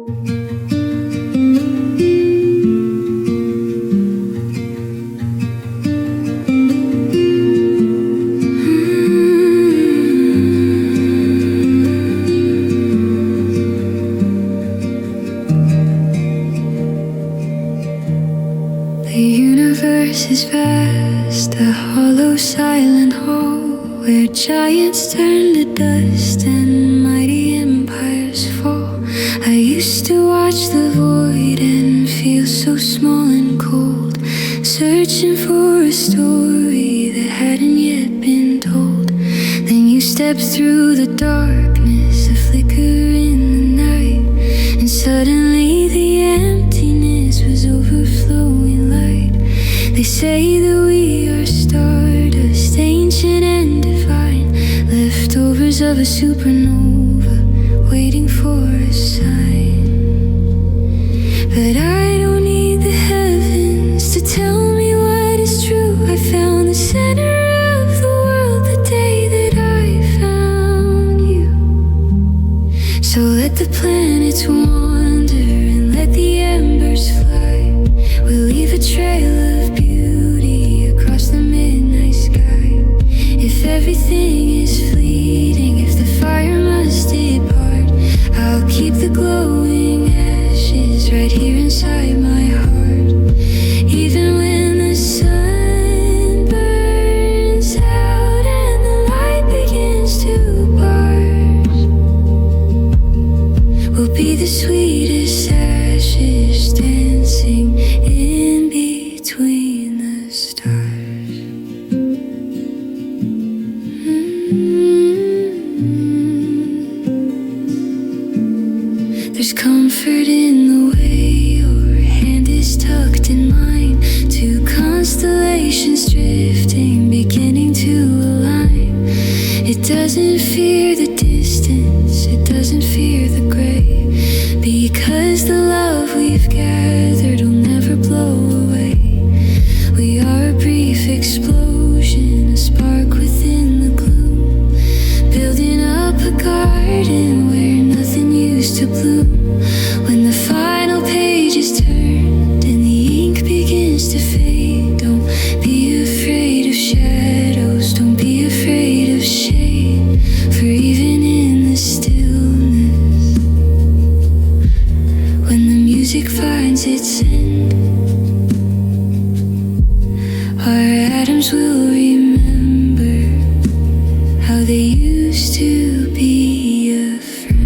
The universe is vast, a hollow silent hall where giants turn to dust and mighty empires fall. I used to watch the void and feel so small and cold, searching for a story that hadn't yet been told. Then you stepped through the darkness, a flicker in the night, and suddenly the emptiness was overflowing light. They say that we are stardust, ancient and divine, leftovers of a supernova, waiting for a sign. But I don't need the heavens to tell me what is true. I found the center of the world the day that I found you. So let the planets wander and let the embers fly. We'll leave a trail of beauty across the midnight sky. If everything is fleeting, if the fire must depart, I'll keep the glowing ashes right here inside my heart. Even when the sun burns out and the light begins to part, we'll be the sweetest ashes dancing in between the stars. There's comfort in the way your hand is tucked in mine. Two constellations drifting, beginning to align. It doesn't fear the distance, it doesn't fear the gray, because the love we've gathered will never blow away. We are a brief explosion, a spark within the gloom, building up a garden where nothing used to bloom. When the final page is turned and the ink begins to fade, don't be afraid of shadows, don't be afraid of shade, for even in the stillness, when the music finds its end, our atoms will remember how they used to be a friend.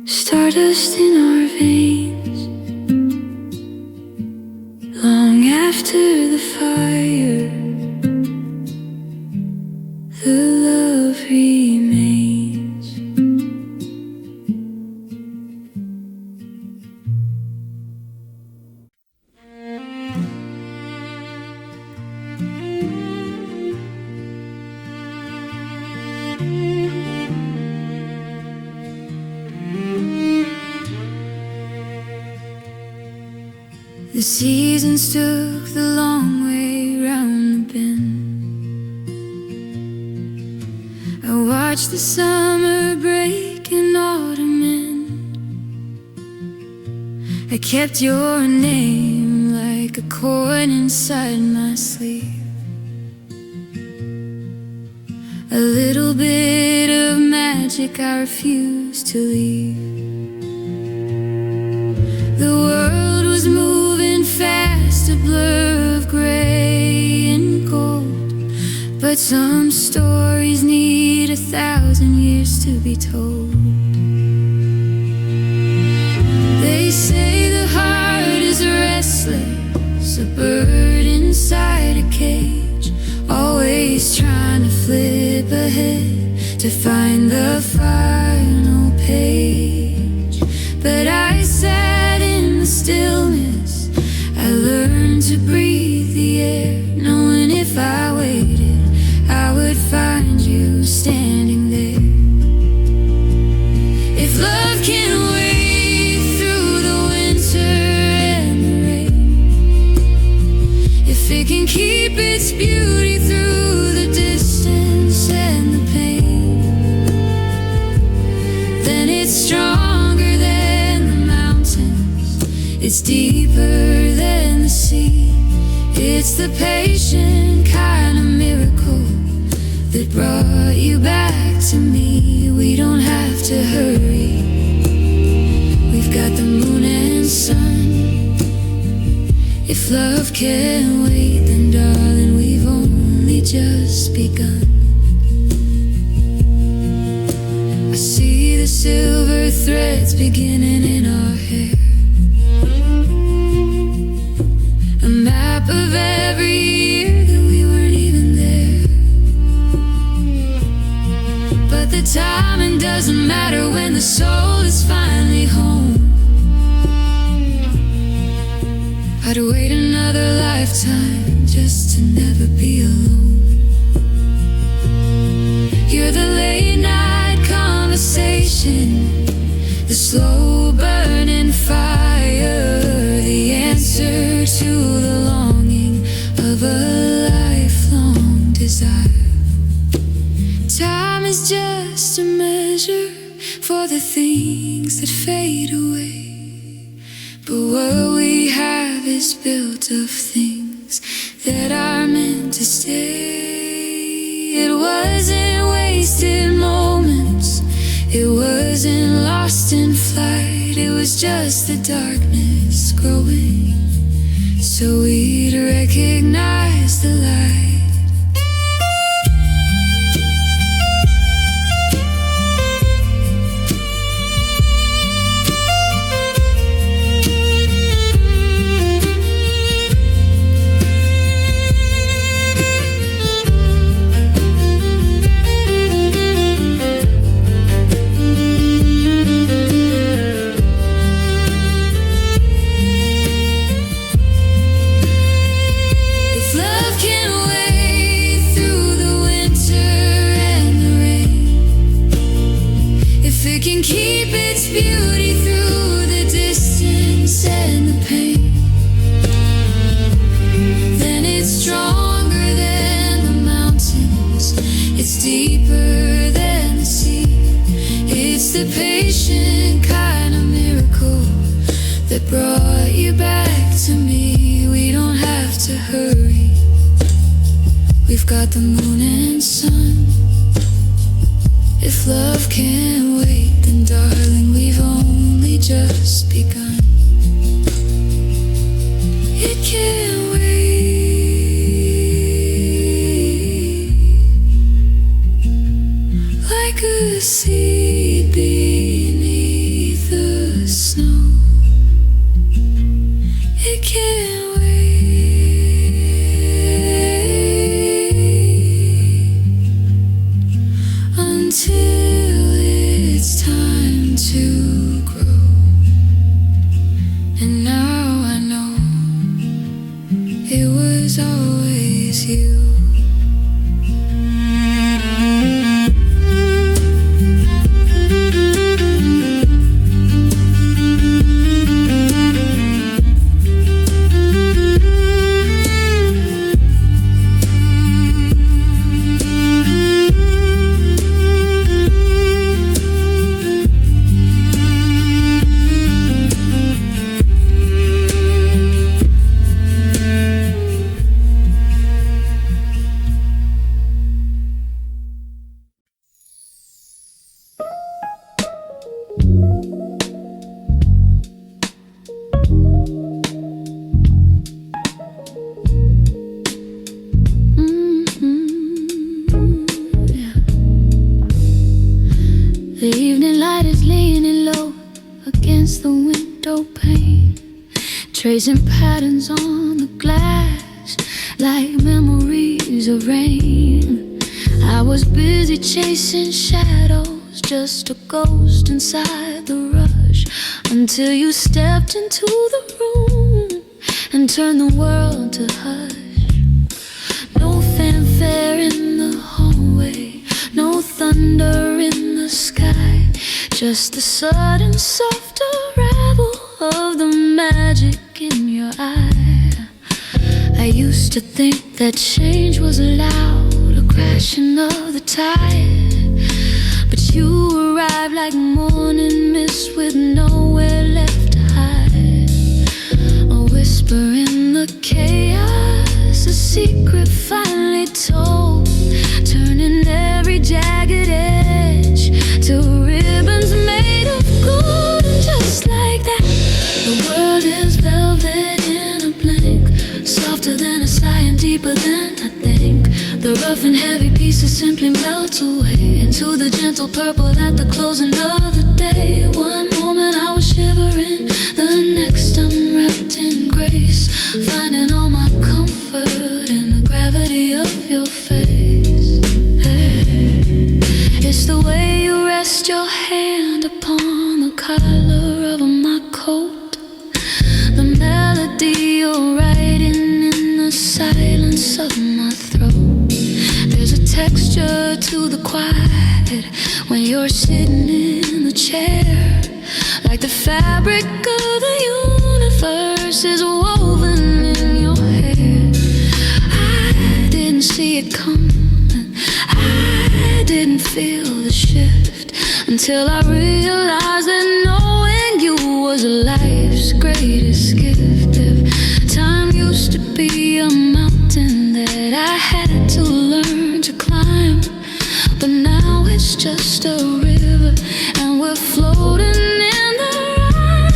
Stardust in our veins, long after the fire, the love remains. The seasons took the long way round the bend. I watched the summer break and autumn end. I kept your name like a coin inside my sleeve. A little bit of magic I refuse to leave. The world was moving fast, a blur of gray and gold. But some stories need 1,000 years to be told. They say the heart is restless, a bird inside a cage, always trying to flip ahead to find the final page. But I sat in the stillness, I learned to breathe the air, knowing if I waited, I would find you standing there. If love can wait through the winter and the rain, if it can keep its beauty through the distance and the pain, then it's stronger than the mountains, it's deeper than the sea. It's the patient kind of miracle that brought you back to me. We don't have to hurry, we've got the moon and sun. If love can wait, then darling, we've only just begun. I see the silver threads beginning in our hair, a map of every year that we weren't even there. But the timing doesn't matter when the soul is finally home. I'd wait another lifetime just to never be alone. You're the late night conversation, the slow burning fire, the answer to the longing of a lifelong desire. Time is just a measure for the things that fade away, but what we have is built of things that are meant to stay. It wasn't wasted moments, it wasn't lost in flight, it was just the darkness growing, so we'd recognize the light. Keep its beauty through the distance and the pain, then it's stronger than the mountains, it's deeper than the sea. It's the patient kind of miracle that brought you back to me. We don't have to hurry, we've got the moon and sun. If love can't wait, then darling, we've only just begun. It can't wait, like a seed beneath the snow. It can't wait until it's time to grow. And now I know it was always you. tracing patterns on the glass like memories of rain. I was busy chasing shadows, just a ghost inside the rush, until you stepped into the room and turned the world to hush. No fanfare in the hallway, no thunder in the sky, just the sudden soft arrival of the magic in your eye. I used to think that change was loud, a crashing of the tide, but you arrived like morning mist with nowhere left to hide. A whisper in the chaos, a secret finally told, turning every jagged edge to ribbons made of gold. And just like that, the world is velvet in a blink, softer than a sigh and deeper than I think. The rough and heavy pieces simply melt away into the gentle purple at the closing of the day. One moment I was shivering, the next I'm wrapped in grace, finding all my comfort in the gravity of your face. Hey. It's the way you rest your hand upon the collar of my coat, the melody you're writing in the silence of my throat. There's a texture to the quiet when you're sitting in the chair, like the fabric of the universe is woven in your hair. I didn't see it coming, I didn't feel the shift, until I realized that knowing you was life's greatest gift. If time used to be a mountain that I had to learn to climb, but now it's just a river and we're floating in the rhyme.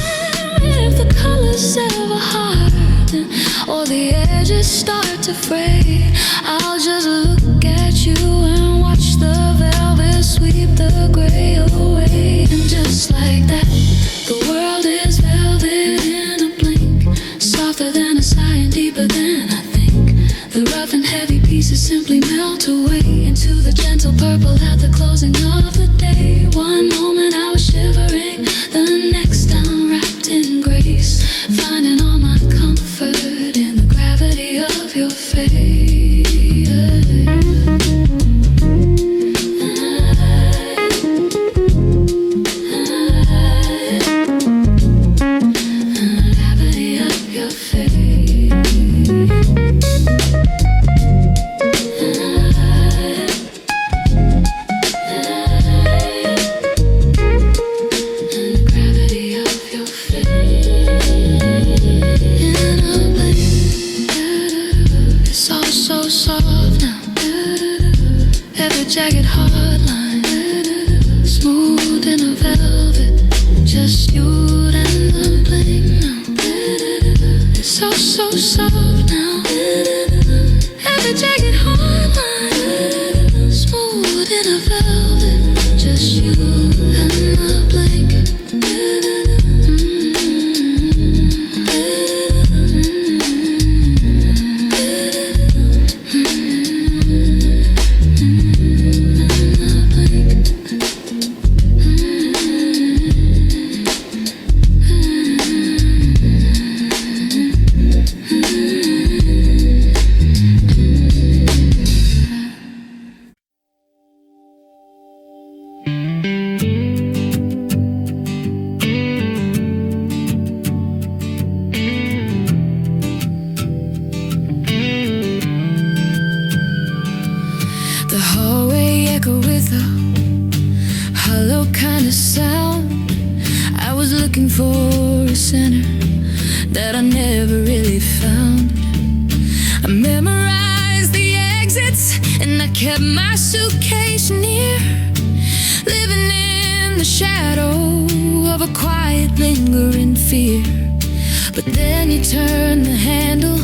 If the colors ever harden or the edges start to fray, I'll just look at you and watch the velvet sweep the gray away. And just like that, the world is velvet in a blink, softer than a sigh and deeper than I think. The rough and heavy pieces simply melt away into the gentle purple at the closing of the day. One moment I was shivering, the next I'm wrapped in grace, finding all my comfort in the gravity of your face. Gravity of your face. Gravity of your face. It's all so soft now. Every jagged hard line, smooth in a velvet, just you and the blink now. It's all so soft now. Every jagged hard line, smooth in a velvet, just you and the blink. The hallway echoed with a hollow kind of sound. I was looking for a center that I never really found. I memorized the exits and I kept my suitcase near, living in the shadow of a quiet lingering fear. But then you turned the handle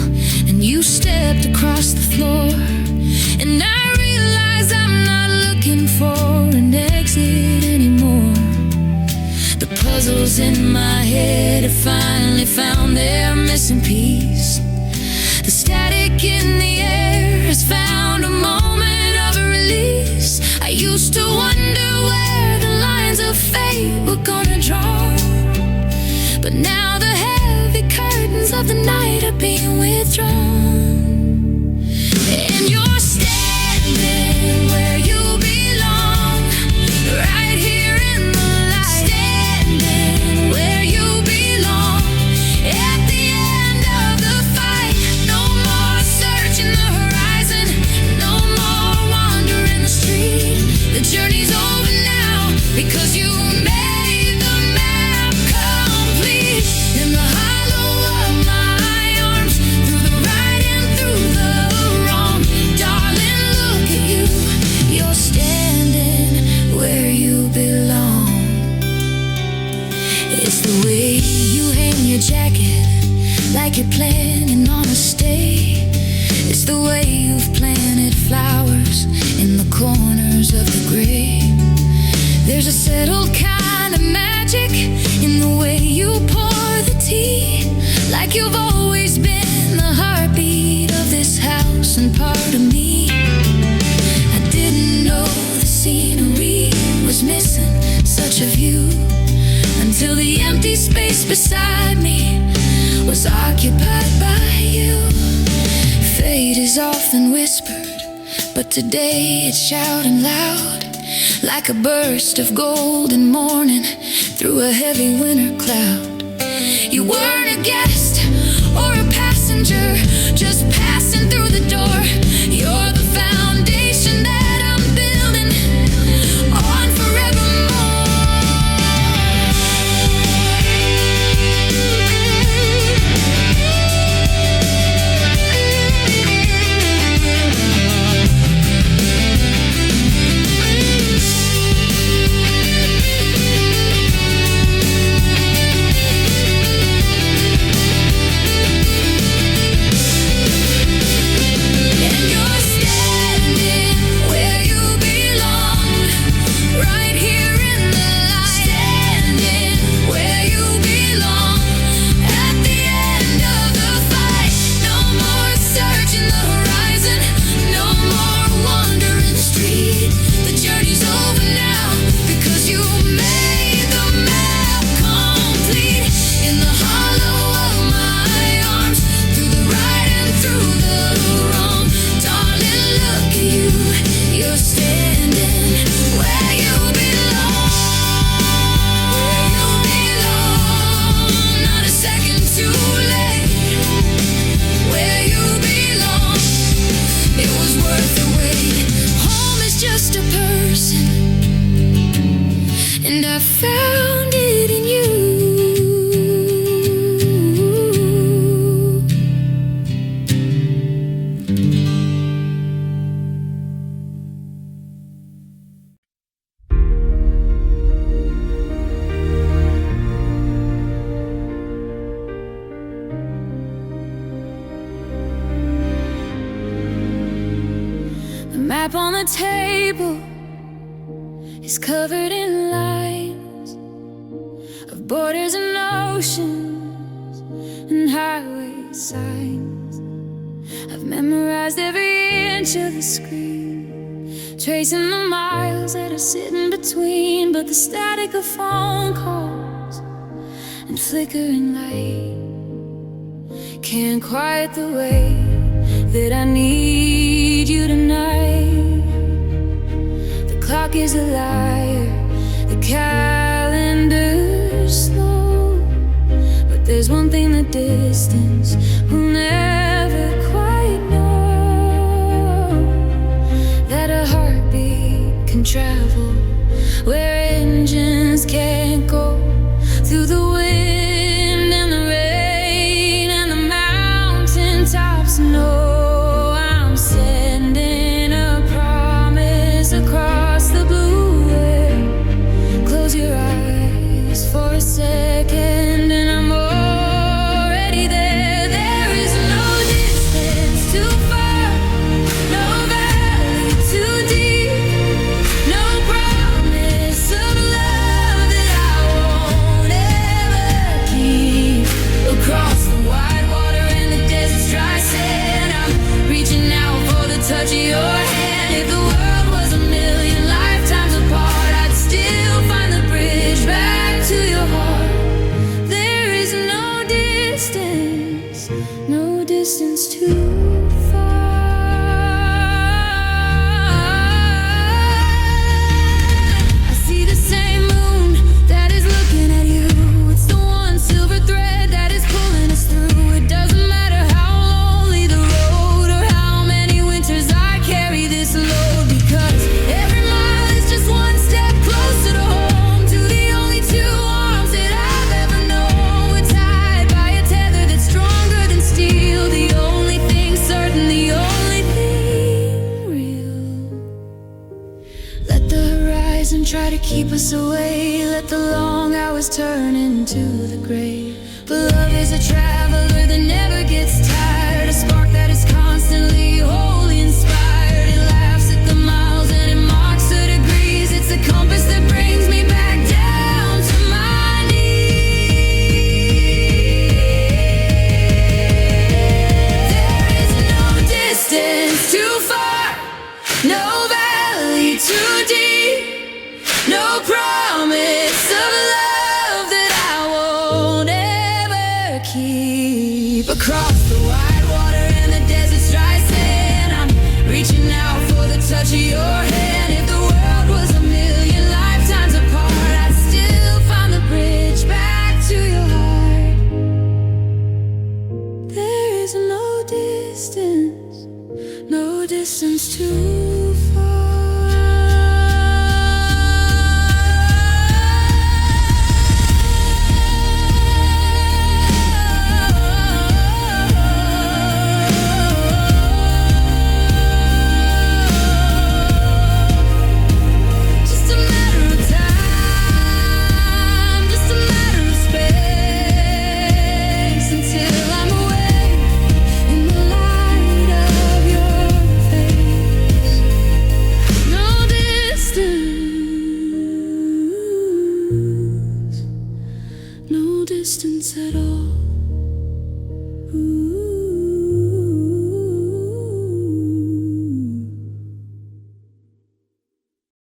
and you stepped across the floor, and I realized I'm not looking for an exit anymore. The puzzles pieces in my head have finally found their missing piece. The static in the air has found a moment of release. I used to wonder where the lines of fate were gonna draw, but now the heavy curtains of the night are being withdrawn. And you're standing where you belong, right here in the light. Standing where you belong, at the end of the fight. No more searching the horizon, no more wandering the street. The journey's over now, because you made the map complete. In the hollow of my arms, through the right and through the wrong, darling, look at you. You're standing where you belong. It's the way you hang your jacket, like you're planning on a stay. It's the way you've planted flowers in the corners of the grave. There's a settled kind of magic in the way you pour the tea, like you've always been the heartbeat of this house and part of me. I didn't know the scenery was missing such a view, until the empty space beside me was occupied by you. Fate is often whispered, but today it's shouting loud, like a burst of golden morning through a heavy winter cloud. You weren't a guest or a passenger, just passing through the door. You're the foundation that I'm building on map on the table is covered in lines of borders and oceans and highway signs. I've memorized every inch of the screen, tracing the miles that are sitting between, but the static of phone calls and flickering light can't quiet the way that I need you tonight. The clock is a liar, the calendar's slow, but there's one thing the distance will never quite know, that a heartbeat can travel where engines can't go, through the wind and the rain and the mountain tops. No, I'm sending a promise across the blue air. Close your eyes for a second and I'm already there. distance too far. I see the same moon that is looking at you. It's the one silver thread that is pulling us through. It doesn't matter how lonely the road or how many winters I carry this load, because every mile is just one step closer to home, to the only two arms that I've ever known. We're tied by a tether that's stronger than steel, the only thing certain, the only thing real. Let the horizon try to keep us away, let the long hours turn into the grave. But love is a traveler that never gets tired, a spark that is constantly wholly inspired. It laughs at the miles and it mocks the degrees. It's a compass that brings me back down to my knees. There is no distance too far, no valley too deep, no promise of love that I won't ever keep. Across the wide water and the desert's dry sand, I'm reaching out for the touch of your hand. If the world was a million lifetimes apart, I'd still find the bridge back to your heart. There is no distance too far. Just a matter of time, just a matter of space, until I'm away in the light of your face. No distance at all.